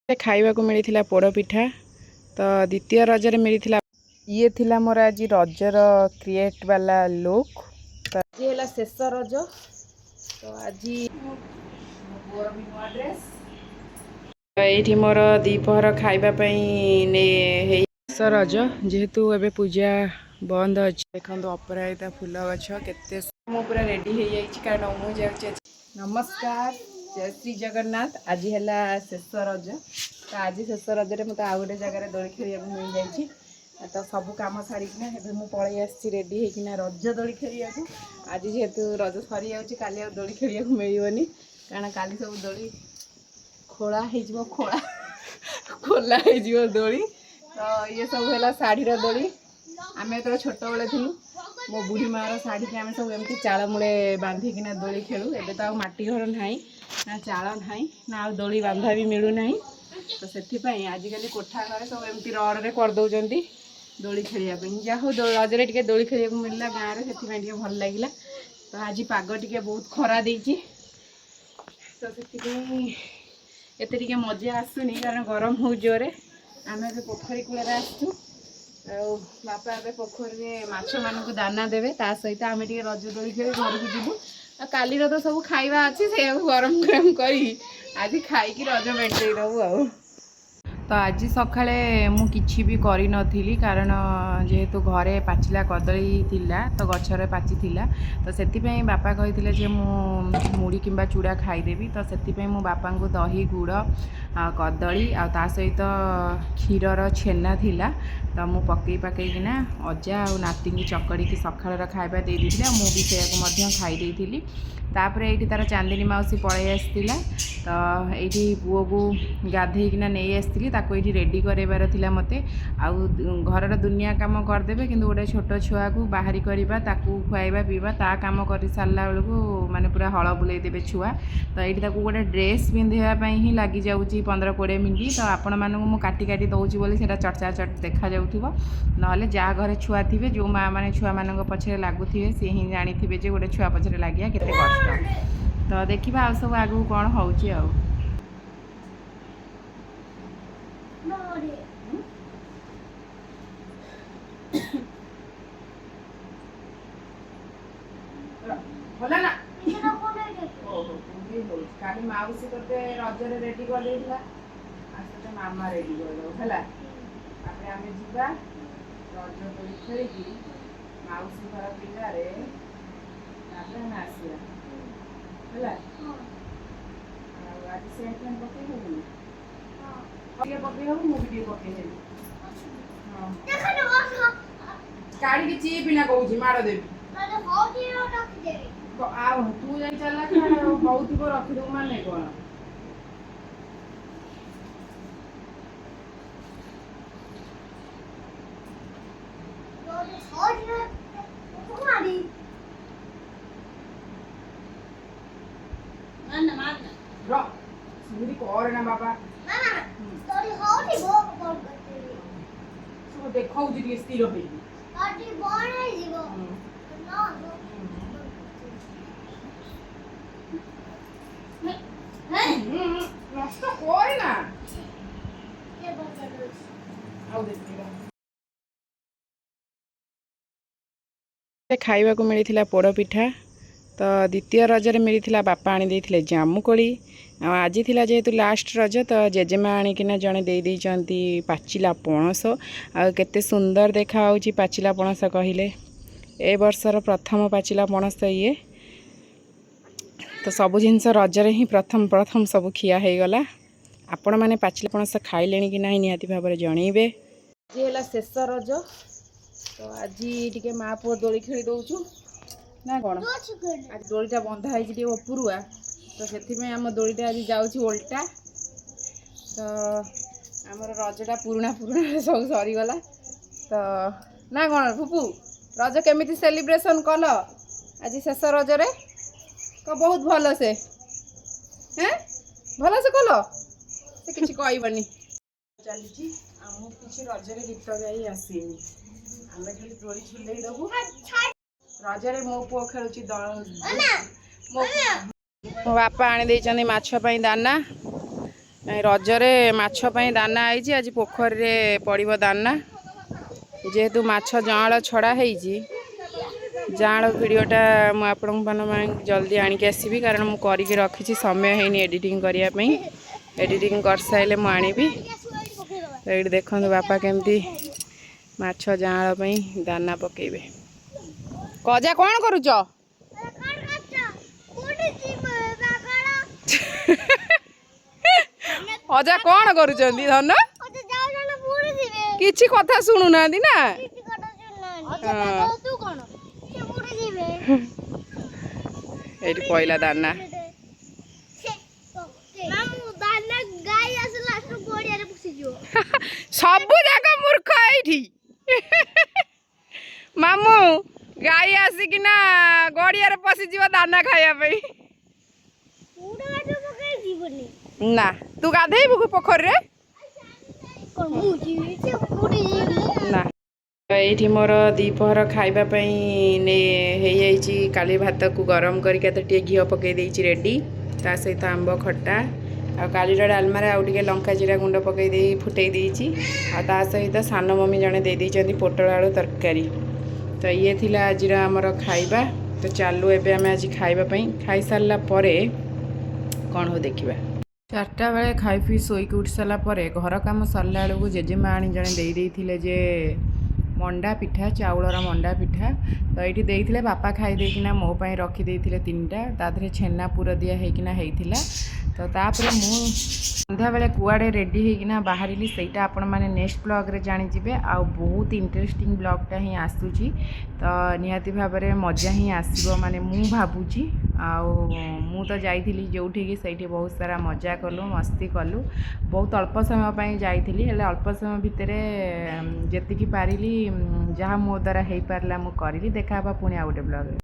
खाइबा को मिली पोड़ पिठा तो द्वितीय रजरे मिली ये थिला मोर आज रजर क्रिएट वाला लुक तो आज है शेष रज तो आज ड्रेस ये मोर दीपहर खाइबापी शेष रज जेहेतु एबे पूजा बंद अच्छे देखो अपराजिता फूल गछ के पूरा रेडी हो जाइए कारण मुझे नमस्कार जय श्री जगन्नाथ आज है शेष रज तो आज शेष रजरे मत आउ गोटे जगह दोली खेल मिल जाइए तो सब कम छाड़ीना मुझे पलि आसी रेडी होना रज दोली खेल आज जेहेतु रज सरी जाऊँगी आ दोली खेल मिलनी कारण काली सब दोली खोला हो खोला खोला हो दोली तो ये सब है शाढ़ीर दोली आम जो छोट बड़े थी मो बुढ़ी मार शाढ़ी की आम सब एमती चाल मूले बांधिकिना दोली खेलु एबे तो माटी घर ना ना चाल ना ना दोली बांधा भी मिलूना तो से आजिकल कोठा घर सब एमती रडे करदे दोली खेलने जहाँ हूँ रजरे टे दोली खेल मिलला गाँव में से भल लगे तो आज पाग टे बहुत खरा देती तो से मजा आसुनी कारण गरम हो जोरे आम पोखरी कूल आसू बापा ए पोखरी माछ मान दाना देवे ता सहित आम टे रज दोली खेल घर को जीवु काली तो सब खाइबा अच्छी से गरम गरम करी आज खाई रज मेंटे दबू आ तो आज सकाळे मु किछि भी करि नथिली कारण जेहेतु घरे पाचिला कदली थिला तो गछरे पाची थिला तो सेति पई बापा कहिथिले जे मु मुड़ी किंबा चूड़ा खाइदेवी तो सेति पई मु बापा को दही गुड़ कदली आ ता सहित क्षीरर छेना थिला तो मु पकई पकईकिना अजा आ नाती की चकड़ी की सकाळर खाइबा दे दिथिले मु भी सेयाको मध्य खाई देइथिली तापरे एठी तार चांदिनी माउसी पळै आस्तिला तो एठी पुओ को गाधेइकिना नै आस्तिली ताको एठी रेडी करेबार थिला मते आउ घरर दुनिया काम करदेबे किंतु गोटे छोट छुआ को बाहरी करबा ताकू खुआइबा पीबा ता काम कर सारला बेलू माने पूरा हल बुलाई देबे छुआ तो एठी ताकू गोटे ड्रेस पिंधिबा पई ही लागि जाउची 15-20 मिनिट तो आपण मानकु मु काटी काटी दउची बोली सेटा चर्चा चट देखा जाउथिबो नहले जा घरे छुआ थिबे जो माँ माने छुआ मानक पछरे लागुथिबे से ही जानिथिबे जे गोटे छुआ पछरे लागिया केते कष्ट तो देखिबा आ सब आगु कोन होउची आ होला ना काली माउसी करते रजरे रेडी कर देला आसे मामा रेडी कर दो हला आपरे आमे जीवा रज दोली खेली की माउसी घर पिला रे आपरे ना आसिया हला आज सेंट पेन पके होबो हां ये पके होबो मु वीडियो पके हेबी हां देखा ना काड़ी की ची बिना कहूची मार देबी माने होती रख देबी आ तू जाई चला कि बहुत को रख दू माने कोन रो सुरी कोर ना बाबा मामा तोरी होती बो कोन करते सो देखौ जी स्थिर होई आटी बने जीवो ना नष्ट कोर ना ये बकर आउ देखिबा खाइबा को मिली पोड़ पिठा तो द्वितीय रजरे मिली बापा आनी देइथिले जामुकोली आज थिला जेहेतु लास्ट रज तो जेजेमा आनिकिना जड़े दे पाचिला पणस आ केते सुंदर देखा होची पाचिला पणस कहले ए वर्षर प्रथम पाचिला पणस ये तो सब जिनस रजरे ही प्रथम प्रथम सब खिया हो गला आपण मैंने पाचिला पणस खाइले कि नहीं निहाती भाव में जनइबे आज है शेष रज तो आज टे माँ पुओ दोली खेली दौचु ना कौन आज दोलीटा बंधा है उपरुआ तो से आम दोलीटा आज जाऊँगी ओल्टा तो आमर रजटा पुराणा पुराणा सब सरीगला तो ना कौन फुपू रज केमिति सेलिब्रेशन कल आज शेष रजरे तो बहुत भल से हैं भल से कल से किसी कहबनी चली किसी रजरे गीत गाई आसनी आम खाली दोली झुले दबू रजरे मो पुओ खेलुची मो बापा आनी देइचंदी माछ पई दाना रजरे माछ पई दाना आईची आज पोखरी रे पड़िबो दाना जेहेतु माछ जाँल छड़ा हेईची जाँल वीडियोटा मु आपन जल्दी आनिक आसबि कारण मु करिके रखिछि समय हेनी एडिटिंग करिया पई एडिटिंग कर साइले मु आनिबि तो ये देखंतु बापा केमती माछ जाँल पई दाना पकेइबे कजा कोन करूछ अजा कौन करुचंदी धन किछि कथा सुनु नांदी ना एठी पइला दाना सबु जाका मूर्ख एठी मामू गाई आसिकिना गड़िया रे पसी जीव दाना खाया पई ना तू गाधेबू पोखरी रे ना ये मोर दीपहर खाइबापी काली भात को गरम करके घी पकई देछि रेडी ता सहित आंब खट्टा आ काली डालमारे आउ टे लंका जीरा गुंड पकई दे फुटई देछि आ ता सहित सान मम्मी जने दे देछंती पोटल आलू तरकारी तो ये थिला आज आमर खाइबा तो चालू एबे आमे आज खाइबापी खाई सारला परे कौन हो देखिबा 4टा बेले खाई पी शोक उठी सारा घर कम सरला बेलू जेजेमा आनी जड़े देते जे मंडा पिठा चाउलर मंडा पिठा तो ये देते बापा खाईदेना मोपाई रखीदे 3टा तादे छेना पुर दिया होता तो तापर मु सन्ध्या बेले कुआड़े रेडी होना बाहरी सहीटा आपण मैंने नेक्स्ट ब्लॉग रे जानी जिबे आ बहुत इंटरेस्टिंग ब्लॉगटा ही आसूची तो निहाती भाव में मजा ही आसो माने मु भाबुची मु तो जाइली जो बहुत सारा मजा कलु मस्ती कलु बहुत अल्प समय जाइली अल्प समय भितर जी पारिली जहाँ मो द्वारा हो पारा मुझे देखा पुणी आ गोटे ब्लॉग।